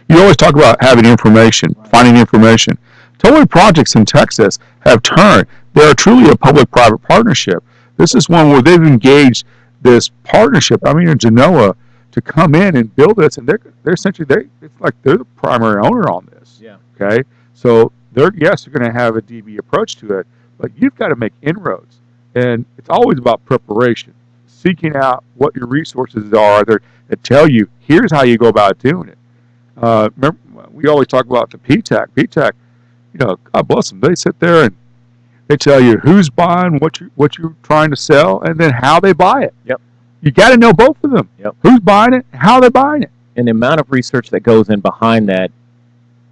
You always talk about having information, finding information. Tollway projects in Texas have turned. They are truly a public-private partnership. This is one where they've engaged this partnership. I mean, in Genoa to come in and build this, and they're essentially it's like they're the primary owner on this. Yeah. Okay, so they're going to have a DB approach to it, but you've got to make inroads, and it's always about preparation, seeking out what your resources are that tell you here's how you go about doing it. Remember, we always talk about the PTAC. PTAC, God bless them. They sit there and they tell you who's buying what you're trying to sell, and then how they buy it. Yep. You got to know both of them. Yep. Who's buying it, how they're buying it. And the amount of research that goes in behind that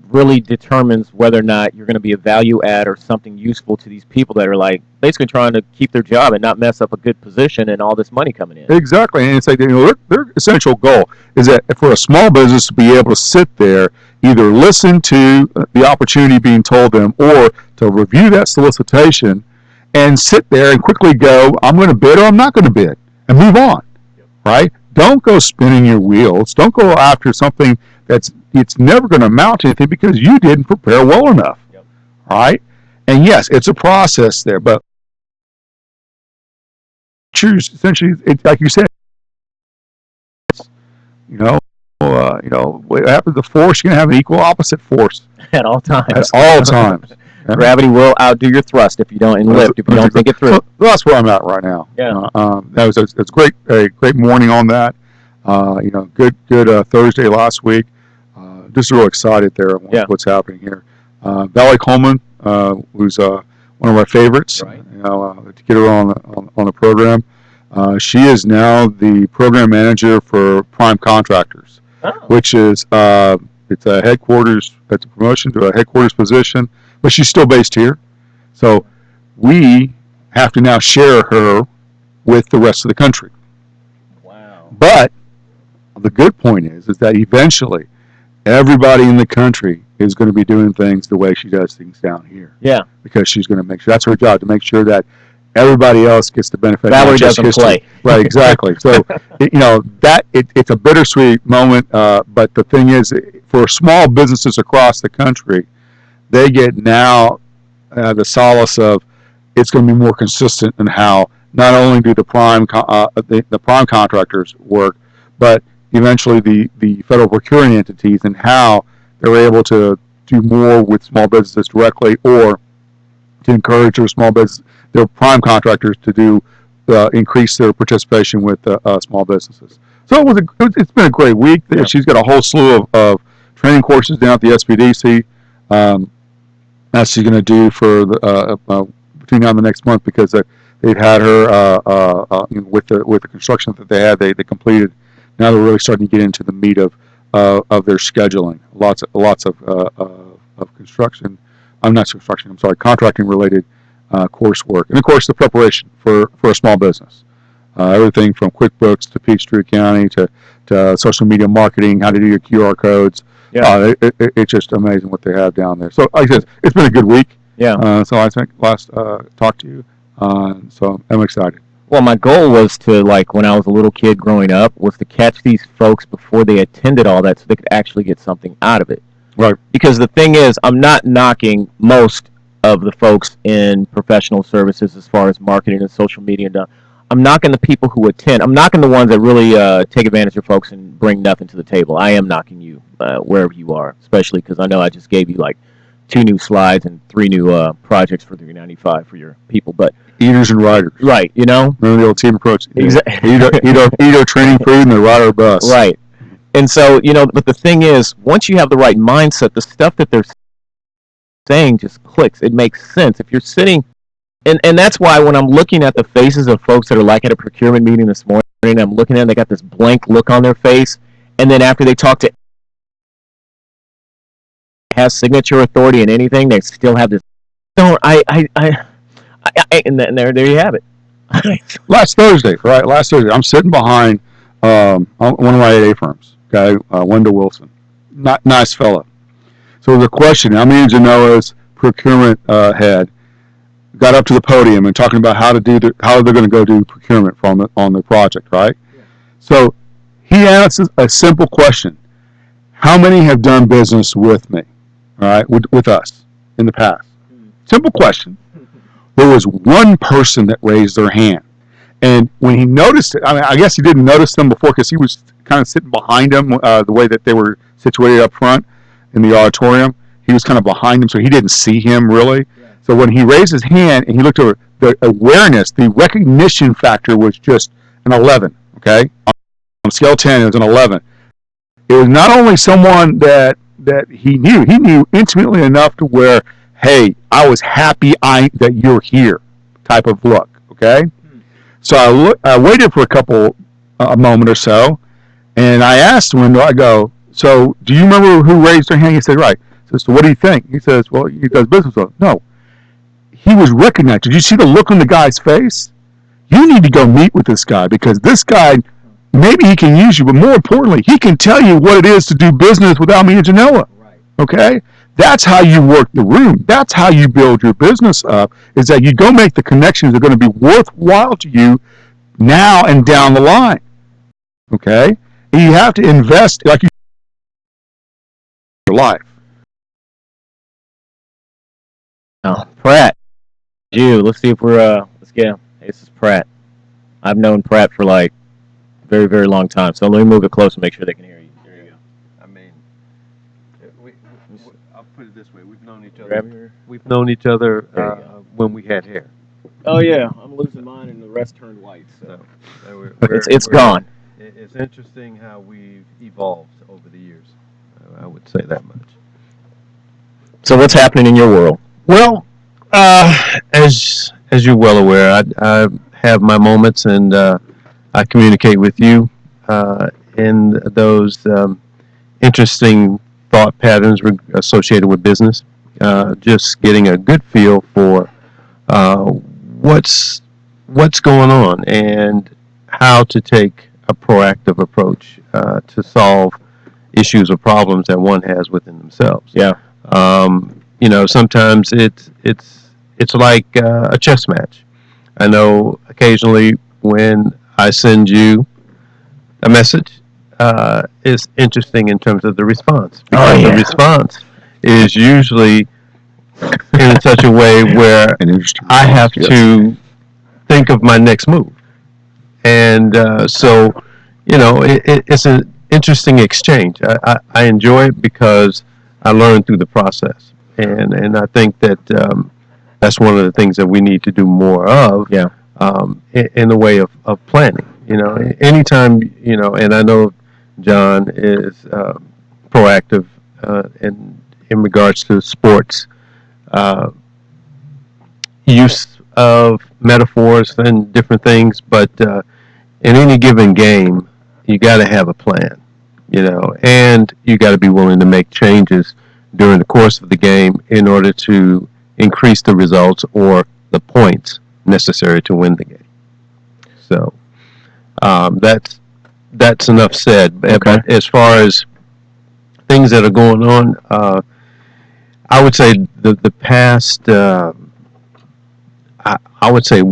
really determines whether or not you're going to be a value add or something useful to these people that are like basically trying to keep their job and not mess up a good position and all this money coming in. Exactly. And it's like, their essential goal is that for a small business to be able to sit there, either listen to the opportunity being told them or to review that solicitation and sit there and quickly go, I'm going to bid or I'm not going to bid, and move on. Yep. Right? Don't go spinning your wheels. Don't go after something it's never going to amount to anything because you didn't prepare well enough. Yep. Right? And yes, it's a process there, but essentially, like you said, after the force, you're going to have an equal opposite force At all times. at all times. Yeah. Gravity will outdo your thrust if you don't lift, if you don't think it through. So that's where I'm at right now. Yeah. It's great. A great morning on that. Good Thursday last week. Just real excited there on what's happening here. Valley Coleman, who's one of our favorites, Right. To get her on the program. She is now the program manager for Prime Contractors, which is it's a headquarters. It's a promotion to a headquarters position, but she's still based here. So we have to now share her with the rest of the country. Wow. But the good point is that eventually everybody in the country is going to be doing things the way she does things down here. Yeah. Because she's going to make sure, that's her job, to make sure that everybody else gets the benefit. Valerie doesn't play. Right, exactly. So, it's a bittersweet moment, but the thing is, for small businesses across the country, they get now the solace of it's going to be more consistent in how not only do the prime contractors work, but eventually the federal procuring entities and how they're able to do more with small businesses directly, or to encourage their prime contractors to do increase their participation with small businesses. So it's been a great week. Yeah. She's got a whole slew of training courses down at the SBDC that she's going to do for between now and the next month, because they've had her with the construction that they had, they completed. Now they're really starting to get into the meat of their scheduling. Lots of construction. Contracting related coursework, and of course the preparation for a small business. Everything from QuickBooks to Peachtree County to social media marketing, how to do your QR codes. Yeah. It's just amazing what they have down there. So like I said, it's been a good week. Yeah. So I think last talked to you. So I'm excited. Well, my goal was to, when I was a little kid growing up, was to catch these folks before they attended all that so they could actually get something out of it. Right. Because the thing is, I'm not knocking most of the folks in professional services as far as marketing and social media and stuff. I'm knocking the people who attend. I'm knocking the ones that really take advantage of folks and bring nothing to the table. I am knocking you wherever you are, especially because I know I just gave you 2 new slides and 3 new projects for 395 for your people. But eaters and riders. Right, Remember the old team approach? Exactly. Eat our training food and the rider bus. Right. And so, but the thing is, once you have the right mindset, the stuff that they're saying just clicks. It makes sense. If you're sitting, and that's why when I'm looking at the faces of folks that are at a procurement meeting this morning, I'm looking at them, they got this blank look on their face, and then after they talk to has signature authority in anything, they still have this. And there you have it. Last Thursday, I'm sitting behind one of my 8A firms, guy, Wendell Wilson. Nice fellow. So the question, how many of you know as procurement head got up to the podium and talking about how they're going to go do procurement on the project, right? Yeah. So he asks a simple question: How many have done business with me, all right, with us in the past? Simple question. There was one person that raised their hand. And when he noticed it, I mean, I guess he didn't notice them before because he was kind of sitting behind them the way that they were situated up front in the auditorium. He was kind of behind them, so he didn't see him really. Yeah. So when he raised his hand and he looked over, the awareness, the recognition factor was just an 11, okay? On scale 10, it was an 11. It was not only someone that he knew intimately enough to where, hey, I was happy that you're here type of look, okay? So I waited for a moment or so, and I asked him, I go, so do you remember who raised their hand? He said, right. I said, so what do you think? He says, well, he does business with us. No. He was recognized. Did you see the look on the guy's face? You need to go meet with this guy because this guy, maybe he can use you, but more importantly, he can tell you what it is to do business without me and Genoa. Right. Okay? That's how you work the room. That's how you build your business up, is that you go make the connections that are going to be worthwhile to you now and down the line. Okay? And you have to invest like you your life. Oh, Pratt. Let's see if we're let's get him. Hey, this is Pratt. I've known Pratt for like a very, very long time. So let me move it close and make sure they can hear you. There you go. I mean, I'll put it this way: we've known each other. We've known each other when we had hair. Oh yeah, I'm losing mine, and the rest turned white. So it's gone. It's interesting how we've evolved over the years. I would say that much. So what's happening in your world? Well, as you're well aware, I have my moments, and I communicate with you in those interesting thought patterns associated with business. Just getting a good feel for what's going on and how to take a proactive approach to solve issues or problems that one has within themselves. Yeah. Sometimes it's like a chess match. I know occasionally when I send you a message, it's interesting in terms of the response. Because the response is usually in such a way where I have to think of my next move. And so, it's an interesting exchange. I enjoy it because I learn through the process. And I think that that's one of the things that we need to do more of in the way of planning. Anytime, and I know John is proactive in regards to sports, use of metaphors and different things, but in any given game, you got to have a plan, and you got to be willing to make changes during the course of the game in order to increase the results or the points necessary to win the game. So that's enough said. Okay. But as far as things that are going on, I would say the past, I would say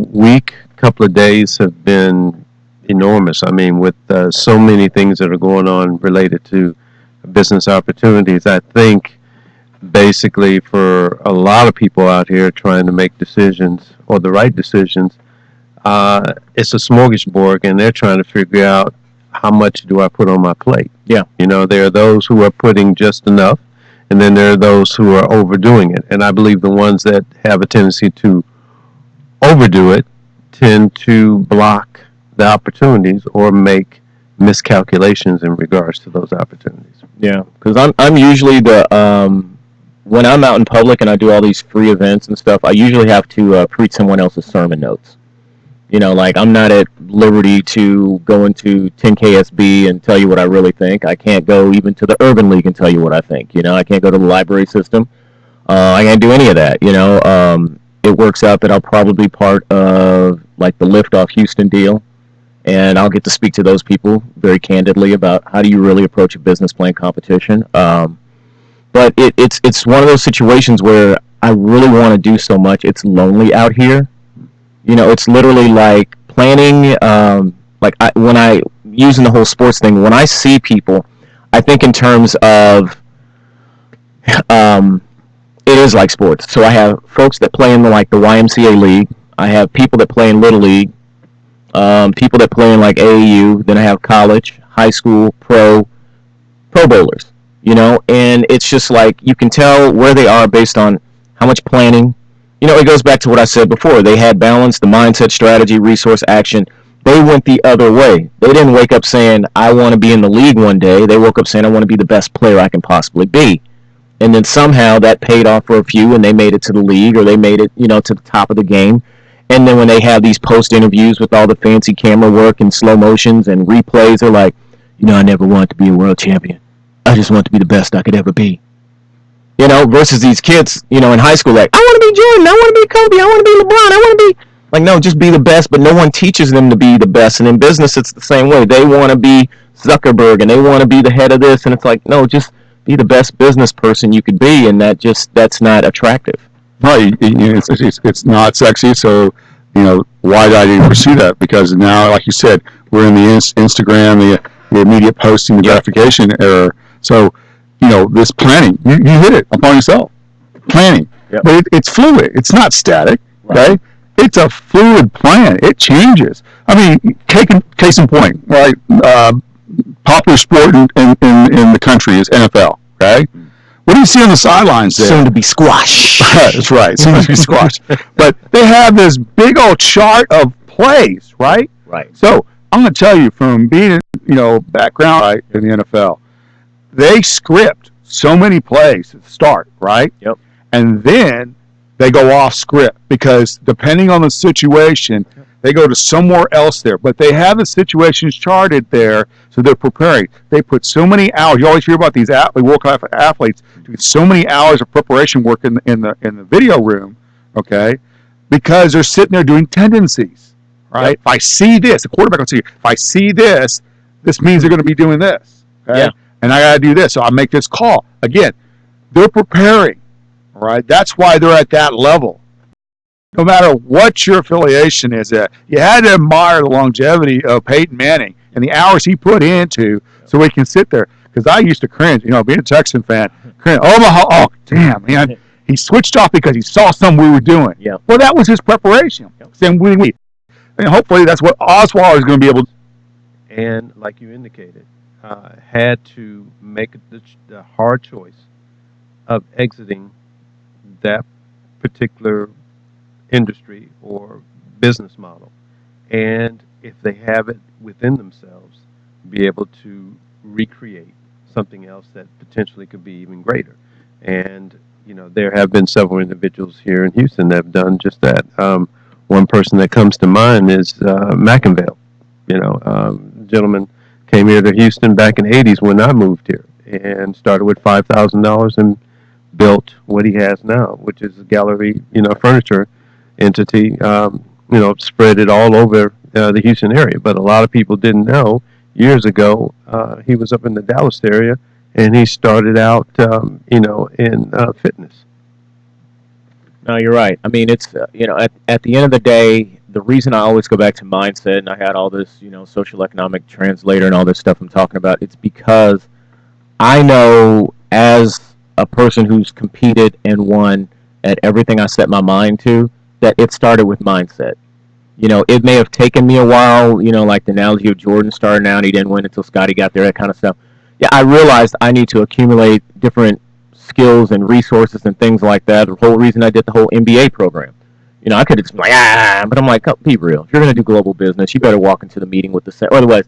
couple of days have been enormous. I mean, with so many things that are going on related to business opportunities, I think basically for a lot of people out here trying to make decisions or the right decisions, it's a smorgasbord, and they're trying to figure out how much do I put on my plate. Yeah. There are those who are putting just enough, and then there are those who are overdoing it. And I believe the ones that have a tendency to overdo it tend to block the opportunities or make miscalculations in regards to those opportunities. Yeah, because I'm usually when I'm out in public and I do all these free events and stuff, I usually have to preach someone else's sermon notes. Like I'm not at liberty to go into 10KSB and tell you what I really think. I can't go even to the Urban League and tell you what I think. I can't go to the library system. I can't do any of that. It works out that I'll probably be part of like the Liftoff Houston deal, and I'll get to speak to those people very candidly about how do you really approach a business plan competition. But it's one of those situations where I really want to do so much. It's lonely out here. It's literally like planning. When I using the whole sports thing, when I see people, I think in terms of, it is like sports. So I have folks that play in like the YMCA league. I have people that play in Little League, people that play in like AAU. Then I have college, high school, pro bowlers. And it's just like you can tell where they are based on how much planning. It goes back to what I said before. They had balance, the mindset, strategy, resource, action. They went the other way. They didn't wake up saying, I want to be in the league one day. They woke up saying, I want to be the best player I can possibly be. And then somehow that paid off for a few, and they made it to the league, or they made it, to the top of the game. And then when they have these post interviews with all the fancy camera work and slow motions and replays, they're like, I never wanted to be a world champion. I just want to be the best I could ever be. Versus these kids, in high school, like, I want to be Jordan, I want to be Kobe, I want to be LeBron, I want to be... Like, no, just be the best, but no one teaches them to be the best. And in business, it's the same way. They want to be Zuckerberg, and they want to be the head of this, and it's like, no, just be the best business person you could be, and that's not attractive. Right, it's not sexy, so, why did I even pursue that? Because now, like you said, we're in the Instagram, the immediate posting, the gratification era. So, this planning, you hit it upon yourself. Planning. Yep. But it's fluid. It's not static, right? It's a fluid plan. It changes. I mean, case in point, right? Popular sport in the country is NFL, okay? What do you see on the sidelines there? Soon to be squash. That's right, soon to be squash. But they have this big old chart of plays, right? Right. So I'm going to tell you, from being, background right, in the NFL, they script so many plays at the start, right? Yep. And then they go off script because depending on the situation, they go to somewhere else there. But they have the situations charted there, so they're preparing. They put so many hours. You always hear about these world-class athletes doing so many hours of preparation work in the video room, okay? Because they're sitting there doing tendencies, right? Yep. If I see this, the quarterback will see, if I see this, this means they're going to be doing this, okay? Yeah. And I got to do this, so I make this call. Again, they're preparing. Right, that's why they're at that level. No matter what your affiliation is at, you had to admire the longevity of Peyton Manning and the hours he put into so we can sit there. Because I used to cringe, being a Texan fan, cringe. Oh damn, man, he switched off because he saw something we were doing. Yeah. Well, that was his preparation. Then and hopefully that's what Oswald is going to be able to. And like you indicated, had to make the hard choice of exiting that particular industry or business model, and if they have it within themselves, be able to recreate something else that potentially could be even greater. And there have been several individuals here in Houston that have done just that. One person that comes to mind is McInvale. The gentleman came here to Houston back in the 80s when I moved here, and started with $5,000 and built what he has now, which is a gallery, furniture entity, spread it all over the Houston area. But a lot of people didn't know years ago, he was up in the Dallas area, and he started out, in fitness. No, you're right. I mean, it's, at the end of the day, the reason I always go back to mindset, and I had all this, social economic translator and all this stuff I'm talking about, it's because I know, as a person who's competed and won at everything I set my mind to, that it started with mindset. It may have taken me a while, like the analogy of Jordan starting out, he didn't win until Scotty got there, that kind of stuff. Yeah, I realized I need to accumulate different skills and resources and things like that. The whole reason I did the whole MBA program. I could have just been like, but I'm like, oh, be real. If you're going to do global business, you better walk into the meeting with the same. Otherwise,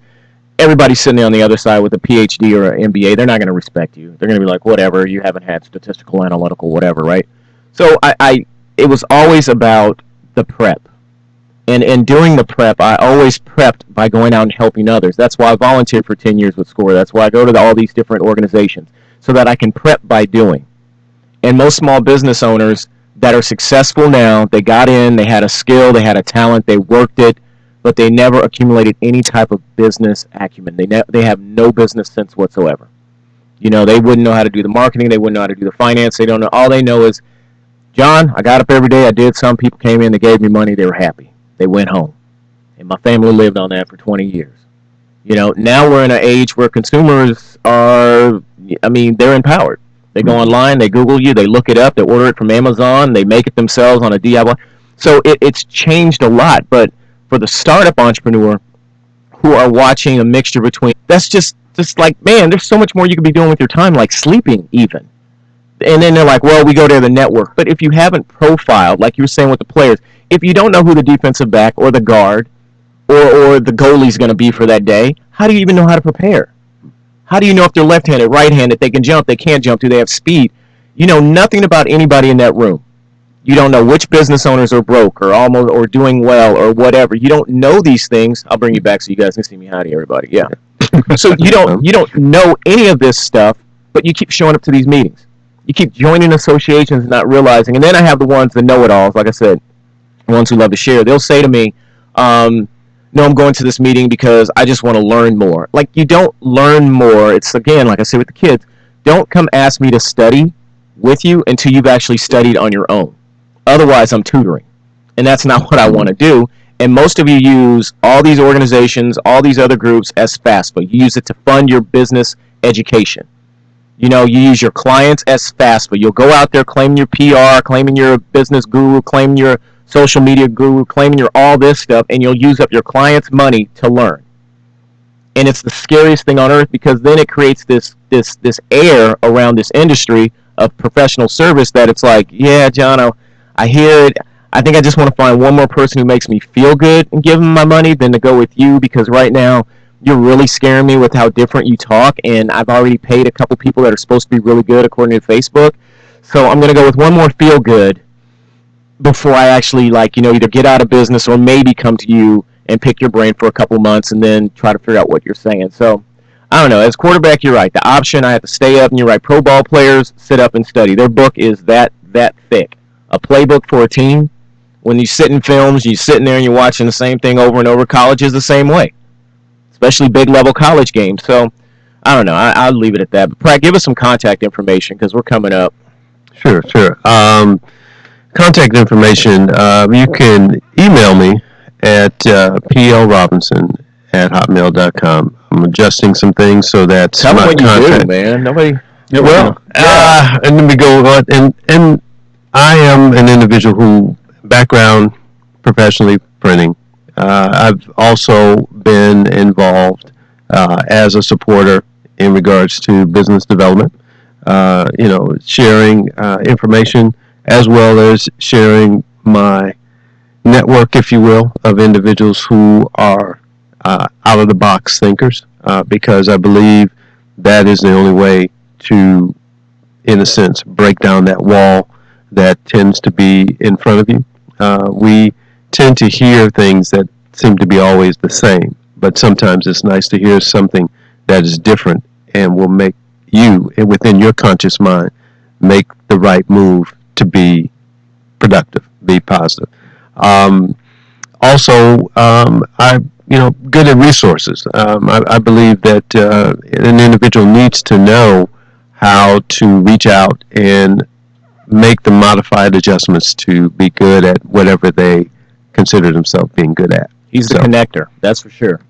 everybody's sitting there on the other side with a PhD or an MBA. They're not going to respect you. They're going to be like, whatever, you haven't had statistical, analytical, whatever, right? So it was always about the prep. And during the prep, I always prepped by going out and helping others. That's why I volunteered for 10 years with SCORE. That's why I go to all these different organizations, so that I can prep by doing. And most small business owners that are successful now, they got in, they had a skill, they had a talent, they worked it, but they never accumulated any type of business acumen. They have no business sense whatsoever. They wouldn't know how to do the marketing, they wouldn't know how to do the finance, they don't know. All they know is, John, I got up every day, I did some, people came in, they gave me money, they were happy. They went home. And my family lived on that for 20 years. You know, now we're in an age where consumers are, I mean, they're empowered. They go online, they Google you, they look it up, they order it from Amazon, they make it themselves on a DIY. So it's changed a lot. But for the startup entrepreneur who are watching a mixture between, that's just like, man, there's so much more you could be doing with your time, like sleeping even. And then they're like, well, we go to the network. But if you haven't profiled, like you were saying with the players, if you don't know who the defensive back or the guard or the goalie's going to be for that day, how do you even know how to prepare? How do you know if they're left-handed, right-handed, they can jump, they can't jump, do they have speed? You know nothing about anybody in that room. You don't know which business owners are broke or almost or doing well or whatever. You don't know these things. I'll bring you back so you guys can see me. Howdy, everybody. Yeah. So you don't know any of this stuff, but you keep showing up to these meetings. You keep joining associations and not realizing. And then I have the ones that know-it-alls, like I said, the ones who love to share. They'll say to me, no, I'm going to this meeting because I just want to learn more. Like, you don't learn more. It's, again, like I said with the kids, don't come ask me to study with you until you've actually studied on your own. Otherwise, I'm tutoring. And that's not what I want to do. And most of you use all these organizations, all these other groups as FAFSA. You use it to fund your business education. You know, you use your clients as FAFSA. You'll go out there claiming your PR, claiming you're a business guru, claiming you're a social media guru, claiming you're all this stuff, and you'll use up your clients' money to learn. And it's the scariest thing on earth, because then it creates this air around this industry of professional service that it's like, yeah, John, I hear it. I think I just want to find one more person who makes me feel good and give them my money than to go with you, because right now you're really scaring me with how different you talk, and I've already paid a couple people that are supposed to be really good according to Facebook. So I'm going to go with one more feel good before I actually, like, you know, either get out of business or maybe come to you and pick your brain for a couple months and then try to figure out what you're saying. So I don't know. As quarterback, you're right. The option, I have to stay up, and you're right. Pro ball players sit up and study. Their book is that thick. A playbook for a team. When you sit in films, you're sitting there and you're watching the same thing over and over. College is the same way, especially big-level college games. So I don't know. I'll leave it at that. But Pratt, give us some contact information because we're coming up. Sure. Contact information, you can email me at plrobinson@hotmail.com. I'm adjusting some things so that's Tell me what contact. you do, man. Nobody. Yeah, well, and then we go on, and I am an individual who background professionally printing. I've also been involved as a supporter in regards to business development. Sharing information as well as sharing my network, if you will, of individuals who are out-of-the-box thinkers, because I believe that is the only way to, in a sense, break down that wall that tends to be in front of you. We tend to hear things that seem to be always the same, but sometimes it's nice to hear something that is different and will make you, within your conscious mind, make the right move to be productive, be positive. I'm good at resources. I believe that an individual needs to know how to reach out and make the modified adjustments to be good at whatever they consider themselves being good at. He's the connector, that's for sure.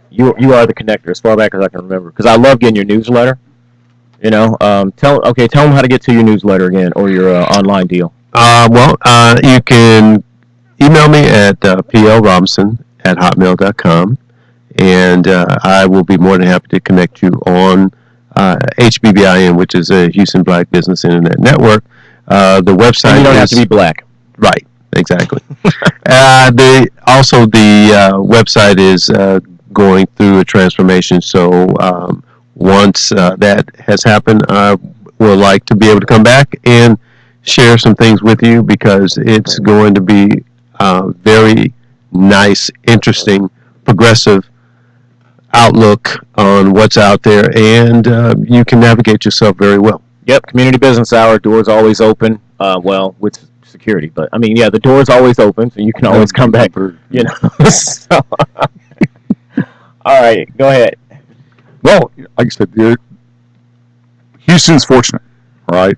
You are the connector as far back as I can remember, because I love getting your newsletter. You know, tell them how to get to your newsletter again, or your online deal. You can email me at plrobinson@hotmail.com, and I will be more than happy to connect you on HBBIN, which is a Houston Black Business Internet Network. The website. And you don't have to be black. Right. Exactly. The website is going through a transformation. So once that has happened, I would like to be able to come back and share some things with you, because it's going to be very nice, interesting, progressive outlook on what's out there, and you can navigate yourself very well. Yep, community business hour, doors always open. With security, but I mean, yeah, the door's always open, so you can always come back. You know. So, all right, go ahead. Well, like I said, Houston's fortunate, right?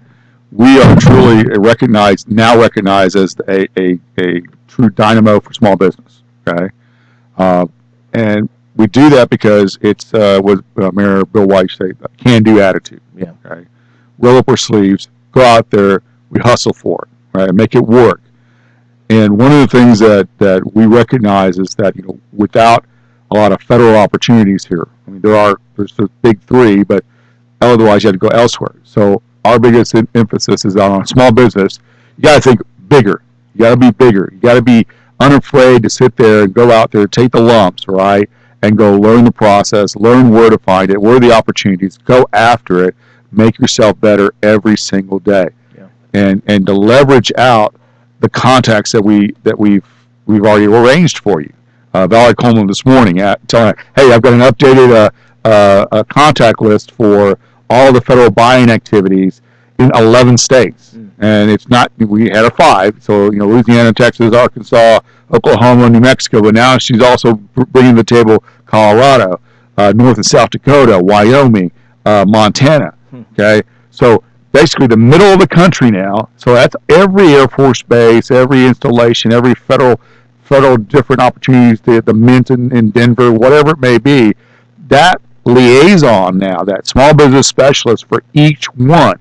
We are truly recognized as a true dynamo for small business. Okay, and we do that because it's what Mayor Bill White said, can-do attitude. Yeah. Okay. Roll up our sleeves, go out there, we hustle for it, right? Make it work. And one of the things that we recognize is that without a lot of federal opportunities here, I mean there's the big three, but otherwise you have to go elsewhere. So our biggest emphasis is on small business. You got to think bigger. You got to be bigger. You got to be unafraid to sit there and go out there, take the lumps, right, and go learn the process, learn where to find it, where are the opportunities, go after it, make yourself better every single day, and to leverage out the contacts that we've already arranged for you. Valerie Coleman this morning telling her, hey, I've got an updated a contact list for all the federal buying activities in 11 states. And it's not, we had 5, so, Louisiana, Texas, Arkansas, Oklahoma, New Mexico, but now she's also bringing to the table Colorado, North and South Dakota, Wyoming, Montana, okay? So basically the middle of the country now, so that's every Air Force base, every installation, every federal different opportunities, the Mint in Denver, whatever it may be, that liaison now, that small business specialist for each one,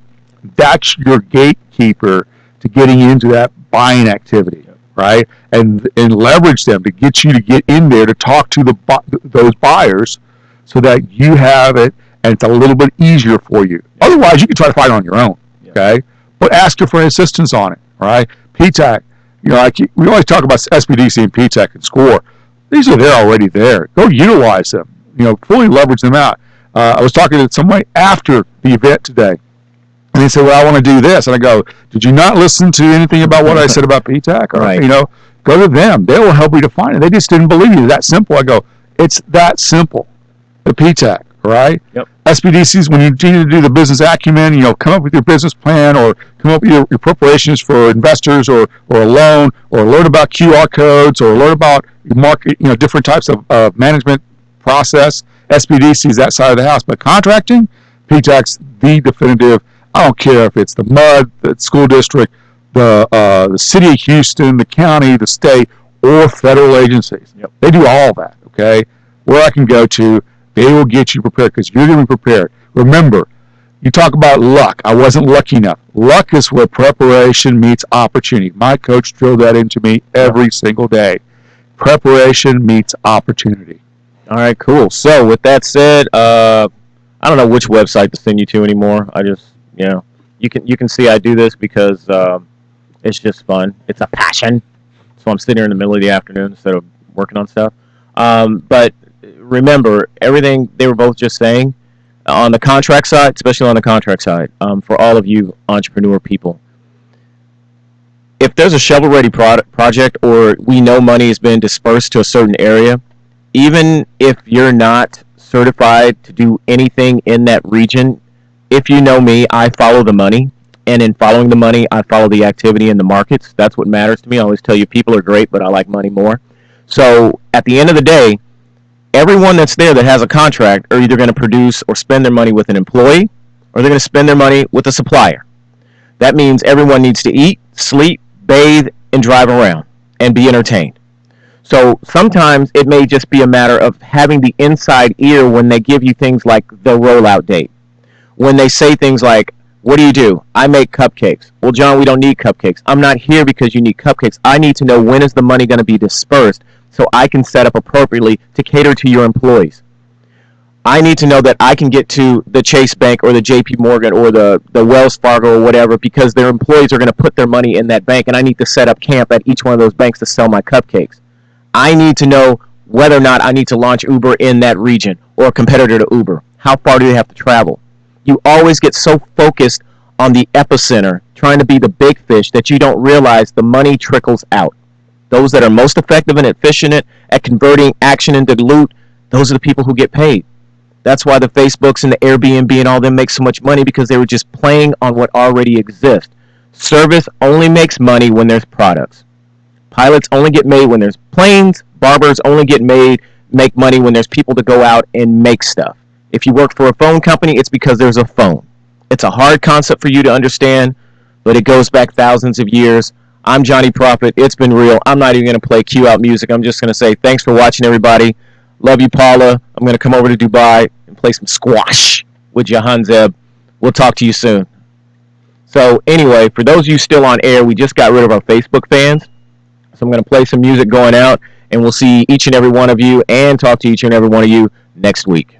that's your gatekeeper to getting into that buying activity, right? And leverage them to get you to get in there to talk to those buyers so that you have it and it's a little bit easier for you. Otherwise, you can try to fight on your own, okay? But ask her for assistance on it, right? PTAC, we always talk about SBDC and PTAC and SCORE. These are there already there. Go utilize them, fully leverage them out. I was talking to somebody after the event today. And they said, well, I want to do this. And I go, did you not listen to anything about what I said about PTAC? Or, Right. Go to them. They will help you define it. They just didn't believe you. It's that simple. I go, it's that simple. The PTAC, right? Yep. SBDCs, when you need to do the business acumen, come up with your business plan or come up with your preparations for investors or a loan or learn about QR codes or learn about your market, different types of management process. SBDC is that side of the house. But contracting, PTAC's the definitive. I don't care if it's the MUD, the school district, the city of Houston, the county, the state, or federal agencies. Yep. They do all that, okay? Where I can go to, they will get you prepared because you're going to be prepared. Remember, you talk about luck. I wasn't lucky enough. Luck is where preparation meets opportunity. My coach drilled that into me every single day. Preparation meets opportunity. All right, cool. So with that said, I don't know which website to send you to anymore. I just, you can see I do this because it's just fun. It's a passion. So I'm sitting here in the middle of the afternoon instead of working on stuff. But remember, everything they were both just saying on the contract side, especially on the contract side, for all of you entrepreneur people, if there's a shovel-ready project or we know money has been dispersed to a certain area, even if you're not certified to do anything in that region, if you know me, I follow the money. And in following the money, I follow the activity in the markets. That's what matters to me. I always tell you people are great, but I like money more. So at the end of the day, everyone that's there that has a contract are either going to produce or spend their money with an employee or they're going to spend their money with a supplier. That means everyone needs to eat, sleep, bathe, and drive around and be entertained. So sometimes it may just be a matter of having the inside ear when they give you things like the rollout date. When they say things like, what do? I make cupcakes. Well, John, we don't need cupcakes. I'm not here because you need cupcakes. I need to know when is the money going to be dispersed so I can set up appropriately to cater to your employees. I need to know that I can get to the Chase Bank or the JP Morgan or the Wells Fargo or whatever because their employees are going to put their money in that bank and I need to set up camp at each one of those banks to sell my cupcakes. I need to know whether or not I need to launch Uber in that region or a competitor to Uber. How far do they have to travel? You always get so focused on the epicenter, trying to be the big fish, that you don't realize the money trickles out. Those that are most effective and efficient at converting action into loot, those are the people who get paid. That's why the Facebooks and the Airbnb and all them make so much money, because they were just playing on what already exists. Service only makes money when there's products. Pilots only get made when there's planes. Barbers only make money when there's people to go out and make stuff. If you work for a phone company, it's because there's a phone. It's a hard concept for you to understand, but it goes back thousands of years. I'm Johnny Prophet. It's been real. I'm not even going to play cue out music. I'm just going to say thanks for watching, everybody. Love you, Paula. I'm going to come over to Dubai and play some squash with Jahan Zeb. We'll talk to you soon. So anyway, for those of you still on air, we just got rid of our Facebook fans. So I'm going to play some music going out, and we'll see each and every one of you and talk to each and every one of you next week.